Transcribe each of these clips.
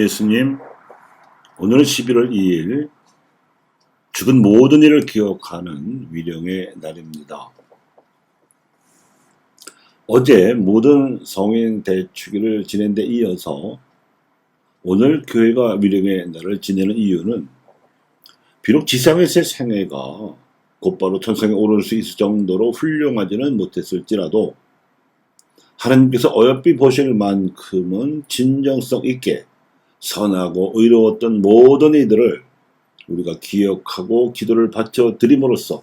예수님, 오늘은 11월 2일 죽은 모든 일을 기억하는 위령의 날입니다. 어제 모든 성인 대축일을 지낸 데 이어서 오늘 교회가 위령의 날을 지내는 이유는 비록 지상에서의 생애가 곧바로 천상에 오를 수 있을 정도로 훌륭하지는 못했을지라도 하나님께서 어여삐 보실 만큼은 진정성 있게 선하고 의로웠던 모든 이들을 우리가 기억하고 기도를 바쳐 드림으로써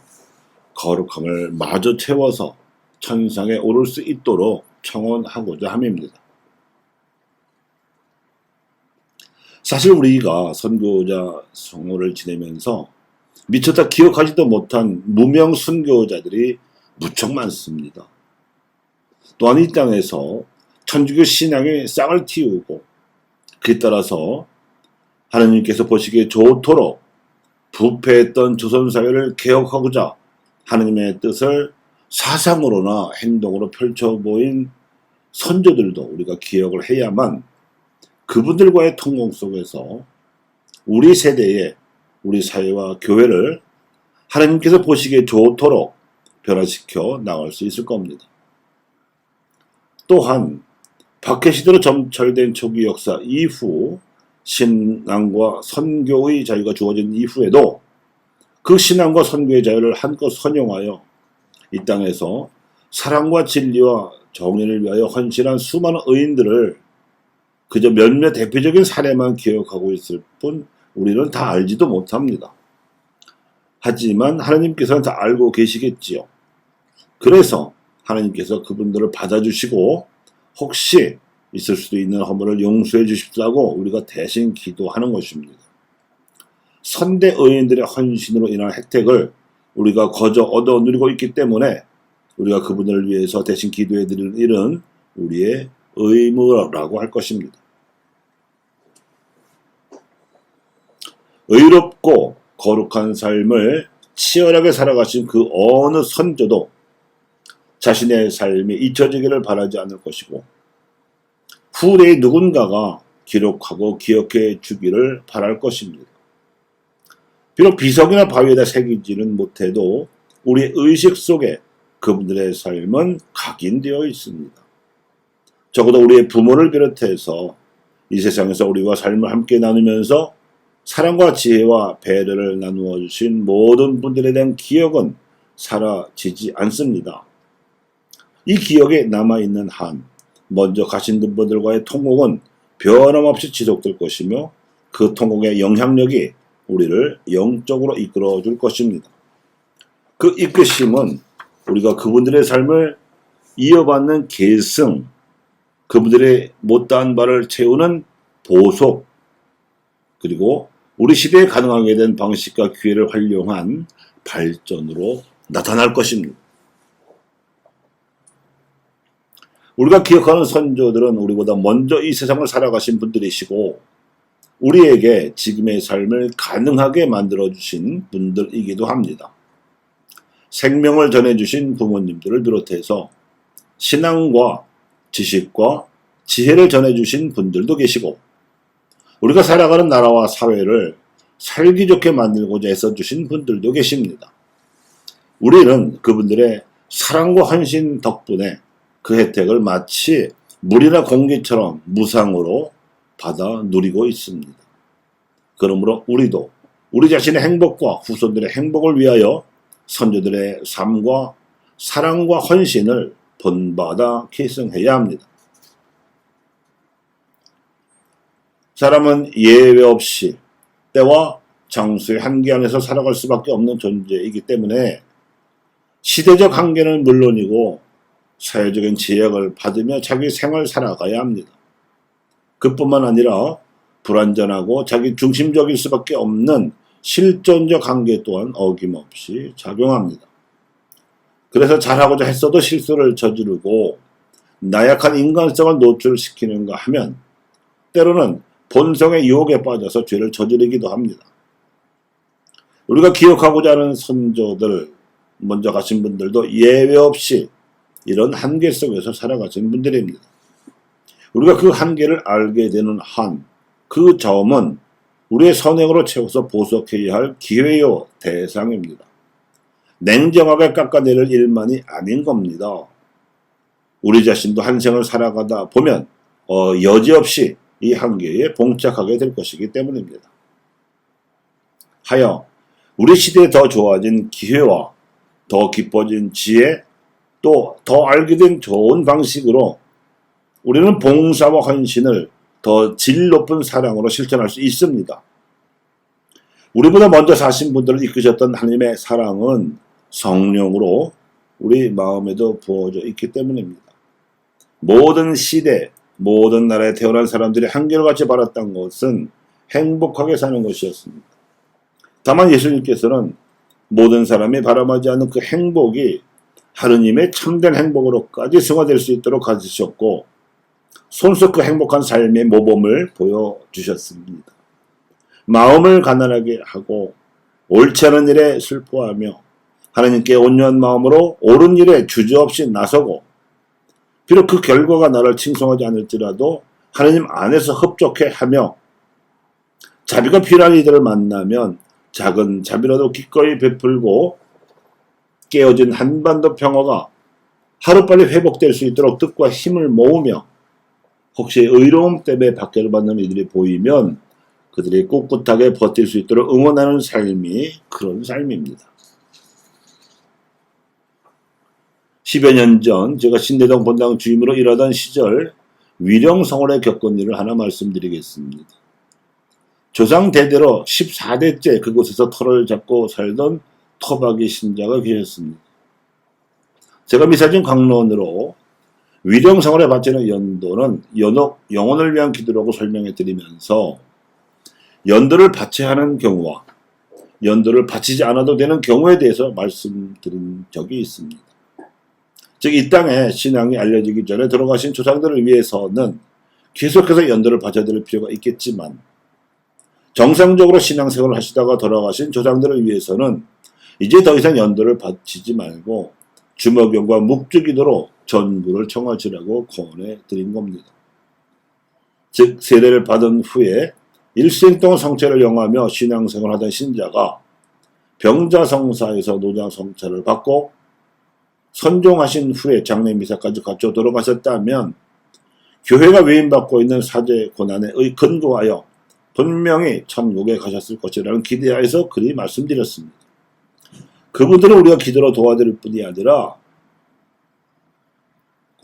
거룩함을 마저 채워서 천상에 오를 수 있도록 청원하고자 함입니다. 사실 우리가 선교자 성호를 지내면서 미처 기억하지도 못한 무명 순교자들이 무척 많습니다. 또한 이 땅에서 천주교 신앙의 싹을 틔우고 그에 따라서 하나님께서 보시기에 좋도록 부패했던 조선사회를 개혁하고자 하나님의 뜻을 사상으로나 행동으로 펼쳐보인 선조들도 우리가 기억을 해야만 그분들과의 통공 속에서 우리 세대의 우리 사회와 교회를 하나님께서 보시기에 좋도록 변화시켜 나갈 수 있을 겁니다. 또한 박해시대로 점철된 초기 역사 이후 신앙과 선교의 자유가 주어진 이후에도 그 신앙과 선교의 자유를 한껏 선용하여 이 땅에서 사랑과 진리와 정의를 위하여 헌신한 수많은 의인들을 그저 몇몇 대표적인 사례만 기억하고 있을 뿐 우리는 다 알지도 못합니다. 하지만 하나님께서는 다 알고 계시겠지요. 그래서 하나님께서 그분들을 받아주시고 혹시 있을 수도 있는 허물을 용서해 주십사고 우리가 대신 기도하는 것입니다. 선대 의인들의 헌신으로 인한 혜택을 우리가 거저 얻어 누리고 있기 때문에 우리가 그분들을 위해서 대신 기도해 드리는 일은 우리의 의무라고 할 것입니다. 의롭고 거룩한 삶을 치열하게 살아가신 그 어느 선조도 자신의 삶이 잊혀지기를 바라지 않을 것이고 후대의 누군가가 기록하고 기억해 주기를 바랄 것입니다. 비록 비석이나 바위에다 새기지는 못해도 우리의 의식 속에 그분들의 삶은 각인되어 있습니다. 적어도 우리의 부모를 비롯해서 이 세상에서 우리와 삶을 함께 나누면서 사랑과 지혜와 배려를 나누어 주신 모든 분들에 대한 기억은 사라지지 않습니다. 이 기억에 남아있는 한 먼저 가신 분들과의 통곡은 변함없이 지속될 것이며 그 통곡의 영향력이 우리를 영적으로 이끌어 줄 것입니다. 그 이끄심은 우리가 그분들의 삶을 이어받는 계승, 그분들의 못다한 바를 채우는 보속, 그리고 우리 시대에 가능하게 된 방식과 기회를 활용한 발전으로 나타날 것입니다. 우리가 기억하는 선조들은 우리보다 먼저 이 세상을 살아가신 분들이시고 우리에게 지금의 삶을 가능하게 만들어주신 분들이기도 합니다. 생명을 전해주신 부모님들을 비롯해서 신앙과 지식과 지혜를 전해주신 분들도 계시고 우리가 살아가는 나라와 사회를 살기 좋게 만들고자 애써주신 분들도 계십니다. 우리는 그분들의 사랑과 헌신 덕분에 그 혜택을 마치 물이나 공기처럼 무상으로 받아 누리고 있습니다. 그러므로 우리도 우리 자신의 행복과 후손들의 행복을 위하여 선조들의 삶과 사랑과 헌신을 본받아 계승해야 합니다. 사람은 예외 없이 때와 장소의 한계 안에서 살아갈 수밖에 없는 존재이기 때문에 시대적 한계는 물론이고 사회적인 제약을 받으며 자기 생을 살아가야 합니다. 그뿐만 아니라 불완전하고 자기 중심적일 수밖에 없는 실존적 한계 또한 어김없이 작용합니다. 그래서 잘하고자 했어도 실수를 저지르고 나약한 인간성을 노출시키는가 하면 때로는 본성의 유혹에 빠져서 죄를 저지르기도 합니다. 우리가 기억하고자 하는 선조들, 먼저 가신 분들도 예외 없이 이런 한계 속에서 살아가신 분들입니다. 우리가 그 한계를 알게 되는 한 그 점은 우리의 선행으로 채워서 보석해야 할 기회요 대상입니다. 냉정하게 깎아내릴 일만이 아닌 겁니다. 우리 자신도 한 생을 살아가다 보면 여지없이 이 한계에 봉착하게 될 것이기 때문입니다. 하여 우리 시대에 더 좋아진 기회와 더 깊어진 지혜, 또 더 알게 된 좋은 방식으로 우리는 봉사와 헌신을 더 질 높은 사랑으로 실천할 수 있습니다. 우리보다 먼저 사신 분들을 이끄셨던 하나님의 사랑은 성령으로 우리 마음에도 부어져 있기 때문입니다. 모든 시대, 모든 나라에 태어난 사람들이 한결같이 바랐던 것은 행복하게 사는 것이었습니다. 다만 예수님께서는 모든 사람이 바람하지 않는 그 행복이 하느님의 참된 행복으로까지 승화될 수 있도록 가르치셨고, 손수 그 행복한 삶의 모범을 보여주셨습니다. 마음을 가난하게 하고 옳지 않은 일에 슬퍼하며 하나님께 온유한 마음으로 옳은 일에 주저없이 나서고, 비록 그 결과가 나를 칭송하지 않을지라도 하나님 안에서 흡족해 하며, 자비가 필요한 이들을 만나면 작은 자비라도 기꺼이 베풀고 깨어진 한반도 평화가 하루빨리 회복될 수 있도록 뜻과 힘을 모으며, 혹시 의로움 때문에 박해를 받는 이들이 보이면 그들이 꿋꿋하게 버틸 수 있도록 응원하는 삶이 그런 삶입니다. 10여 년 전 제가 신대동 본당 주임으로 일하던 시절 위령성원에 겪은 일을 하나 말씀드리겠습니다. 조상 대대로 14대째 그곳에서 터를 잡고 살던 토박이 신자가 계셨습니다. 제가 미사진 강론으로 위령성원에 바치는 연도는 영혼을 위한 기도라고 설명해 드리면서, 연도를 바쳐야 하는 경우와 연도를 바치지 않아도 되는 경우에 대해서 말씀드린 적이 있습니다. 즉, 이 땅에 신앙이 알려지기 전에 돌아가신 조상들을 위해서는 계속해서 연도를 바쳐야 될 필요가 있겠지만, 정상적으로 신앙생활을 하시다가 돌아가신 조상들을 위해서는 이제 더 이상 연도를 바치지 말고 주먹용과 묵주기도로 전부를 청하시라고 권해 드린 겁니다. 즉, 세례를 받은 후에 일생 동안 성체를 영하며 신앙생활을 하던 신자가 병자성사에서 노자성찰을 받고 선종하신 후에 장례미사까지 갖춰 돌아가셨다면, 교회가 외인받고 있는 사죄 고난에 근거하여 분명히 천국에 가셨을 것이라는 기대하에서 그리 말씀드렸습니다. 그분들은 우리가 기도로 도와드릴 뿐이 아니라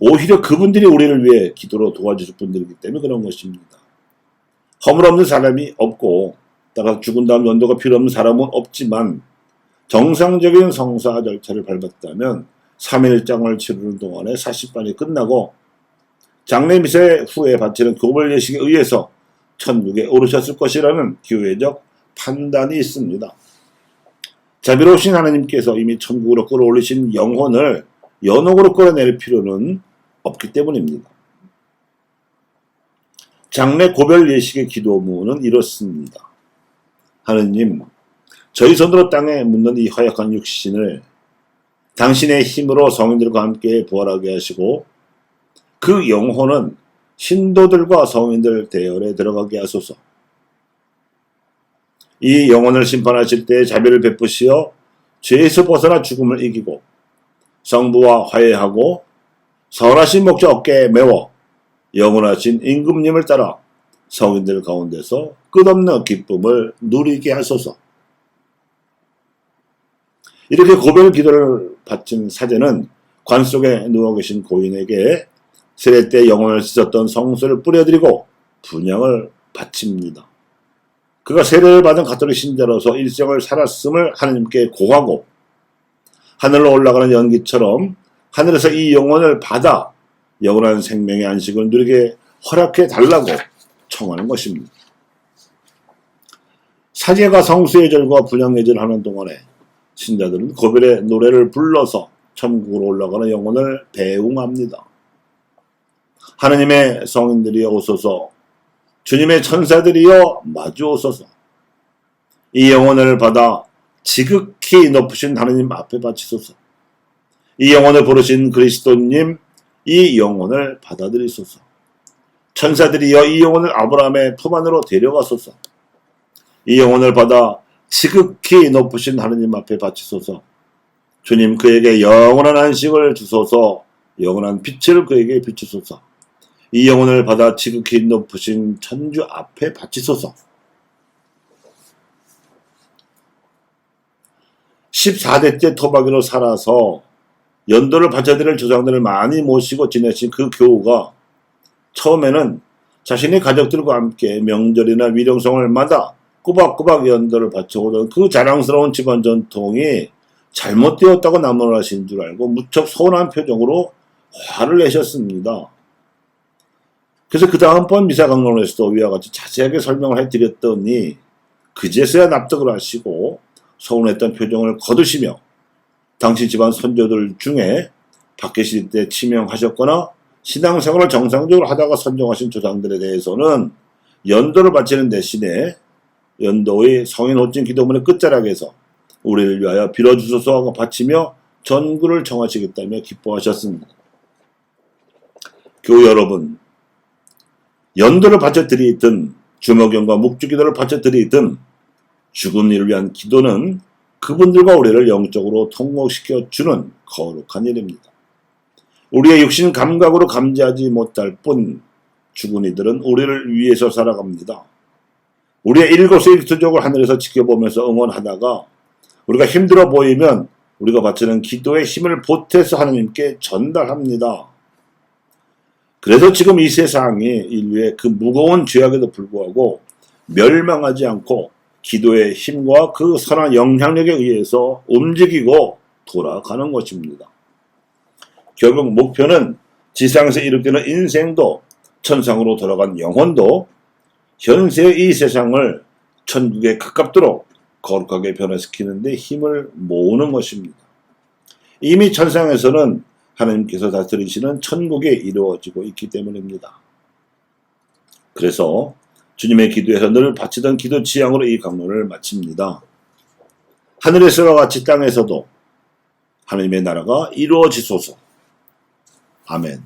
오히려 그분들이 우리를 위해 기도로 도와주실 분들이기 때문에 그런 것입니다. 허물없는 사람이 없고 따라 죽은 다음 연도가 필요 없는 사람은 없지만, 정상적인 성사 절차를 밟았다면 3일장을 치르는 동안에 40반이 끝나고 장례미사 후에 바치는 교벌 예식에 의해서 천국에 오르셨을 것이라는 교회적 판단이 있습니다. 자비로우신 하나님께서 이미 천국으로 끌어올리신 영혼을 연옥으로 끌어낼 필요는 없기 때문입니다. 장례 고별 예식의 기도문은 이렇습니다. 하느님, 저희 손으로 땅에 묻는 이 허약한 육신을 당신의 힘으로 성인들과 함께 부활하게 하시고, 그 영혼은 신도들과 성인들 대열에 들어가게 하소서. 이 영혼을 심판하실 때 자비를 베푸시어 죄에서 벗어나 죽음을 이기고 성부와 화해하고 선하신 목자 어깨에 메워 영원하신 임금님을 따라 성인들 가운데서 끝없는 기쁨을 누리게 하소서. 이렇게 고별 기도를 바친 사제는 관 속에 누워 계신 고인에게 세례 때 영혼을 씻었던 성수를 뿌려드리고 분향을 바칩니다. 그가 세례를 받은 가톨릭 신자로서 일생을 살았음을 하나님께 고하고, 하늘로 올라가는 연기처럼 하늘에서 이 영혼을 받아 영원한 생명의 안식을 누리게 허락해 달라고 청하는 것입니다. 사제가 성수의 절과 분향의 절을 하는 동안에 신자들은 고별의 노래를 불러서 천국으로 올라가는 영혼을 배웅합니다. 하느님의 성인들이여 오소서, 주님의 천사들이여 마주오소서. 이 영혼을 받아 지극히 높으신 하느님 앞에 바치소서. 이 영혼을 부르신 그리스도님, 이 영혼을 받아들이소서. 천사들이여 이 영혼을 아브라함의 품 안으로 데려가소서. 이 영혼을 받아 지극히 높으신 하느님 앞에 바치소서. 주님 그에게 영원한 안식을 주소서. 영원한 빛을 그에게 비추소서. 이 영혼을 받아 지극히 높으신 천주 앞에 바치소서. 14대째 토박이로 살아서 연도를 바쳐드릴 조상들을 많이 모시고 지내신 그 교우가 처음에는 자신의 가족들과 함께 명절이나 위령성월마다 꼬박꼬박 연도를 바쳐오던 그 자랑스러운 집안 전통이 잘못되었다고 나무라신 줄 알고 무척 서운한 표정으로 화를 내셨습니다. 그래서 그 다음번 미사강론에서도 위와 같이 자세하게 설명을 해드렸더니 그제서야 납득을 하시고 서운했던 표정을 거두시며 당시 집안 선조들 중에 밖에 계실 때 치명하셨거나 신앙생활을 정상적으로 하다가 선정하신 조상들에 대해서는 연도를 바치는 대신에 연도의 성인 호칭 기도문의 끝자락에서 우리를 위하여 빌어주소서 하고 바치며 전구를 청하시겠다며 기뻐하셨습니다. 교우 여러분, 연도를 바쳐드리든 주목연과 묵주기도를 바쳐드리든 죽은 이를 위한 기도는 그분들과 우리를 영적으로 통곡시켜주는 거룩한 일입니다. 우리의 육신 감각으로 감지하지 못할 뿐 죽은 이들은 우리를 위해서 살아갑니다. 우리의 일거수일투족을 하늘에서 지켜보면서 응원하다가 우리가 힘들어 보이면 우리가 바치는 기도의 힘을 보태서 하나님께 전달합니다. 그래서 지금 이 세상이 인류의 그 무거운 죄악에도 불구하고 멸망하지 않고 기도의 힘과 그 선한 영향력에 의해서 움직이고 돌아가는 것입니다. 결국 목표는 지상에서 이룩되는 인생도 천상으로 돌아간 영혼도 현세의 이 세상을 천국에 가깝도록 거룩하게 변화시키는 데 힘을 모으는 것입니다. 이미 천상에서는 하나님께서 다스리시는 천국이 이루어지고 있기 때문입니다. 그래서 주님의 기도에서 늘 바치던 기도 지향으로 이 강론을 마칩니다. 하늘에서와 같이 땅에서도 하나님의 나라가 이루어지소서. 아멘.